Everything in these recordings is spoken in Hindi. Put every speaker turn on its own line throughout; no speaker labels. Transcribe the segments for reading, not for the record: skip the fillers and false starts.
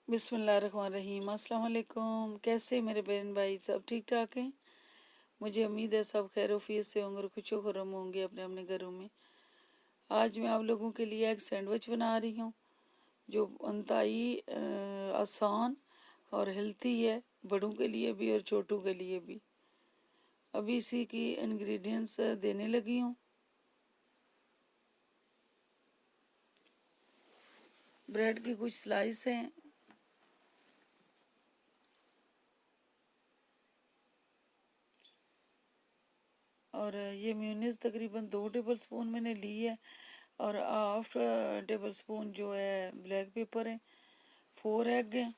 बिस्मिल्लाहिर्रहमानिर्रहीम। अस्सलाम वालेकुम। कैसे मेरे बहन भाई सब ठीक ठाक हैं? मुझे उम्मीद है सब खैरोफियत से होंगे और खुशो खुर्रम होंगे अपने अपने घरों में। आज मैं आप लोगों के लिए एक सैंडविच बना रही हूँ जो इंतहाई आसान और हेल्थी है, बड़ों के लिए भी और छोटों के लिए भी। अभी इसी की इंग्रेडिएंट्स देने लगी हूँ। ब्रेड के कुछ स्लाइस हैं, और ये मेयोनीज तकरीबन 2 टेबल स्पून मैंने ली है, और हाफ टेबल स्पून जो है ब्लैक पेपर है। 4 एग हैं,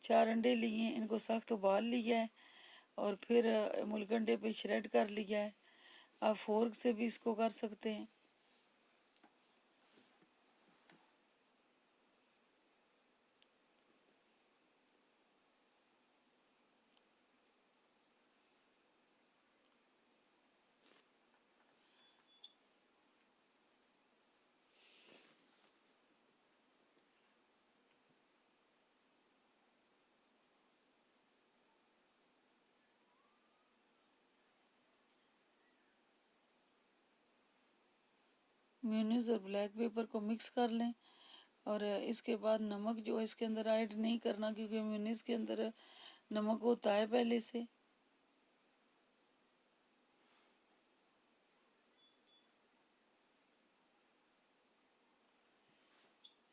4 अंडे लिए हैं, इनको सख्त उबाल लिया है और फिर मुलगंडे पे श्रेड कर लिया है। आप फोर्क से भी इसको कर सकते हैं। मेयोनीज और ब्लैक पेपर को मिक्स कर लें, और इसके बाद नमक जो है इसके अंदर ऐड नहीं करना, क्योंकि मेयोनीज के अंदर नमक होता है पहले से।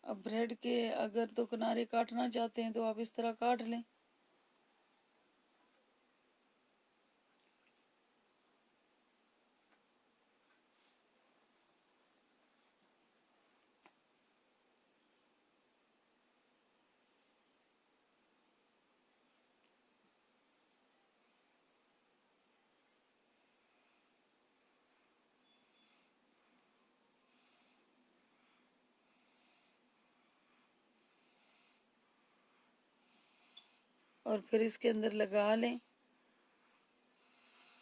अब ब्रेड के अगर तो किनारे काटना चाहते हैं तो आप इस तरह काट लें। और फिर इसके अंदर लगा लें।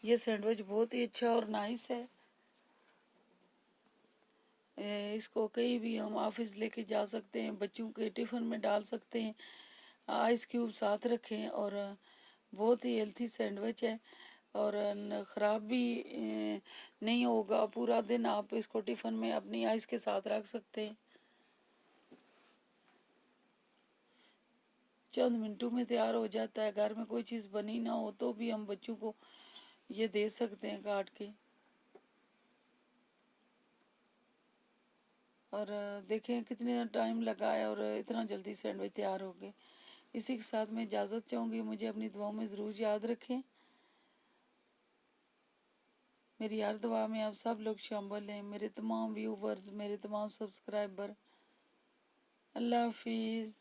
ये सैंडविच बहुत ही अच्छा और नाइस है। इसको कहीं भी हम ऑफिस लेके जा सकते हैं, बच्चों के टिफ़िन में डाल सकते हैं। आइस क्यूब साथ रखें, और बहुत ही हेल्थी सैंडविच है, और ख़राब भी नहीं होगा। पूरा दिन आप इसको टिफ़िन में अपनी आइस के साथ रख सकते हैं। चंद मिनटों में तैयार हो जाता है। घर में कोई चीज़ बनी ना हो तो भी हम बच्चों को ये दे सकते हैं काट के। और देखें कितने टाइम लगा है और इतना जल्दी सैंडविच तैयार हो गए। इसी के साथ मैं इजाज़त चाहूँगी। मुझे अपनी दुआओं में ज़रूर याद रखें। मेरी हर दुआ में आप सब लोग शामिल हैं, मेरे तमाम व्यूवर्स, मेरे तमाम सब्सक्राइबर। अल्लाह हाफिज़।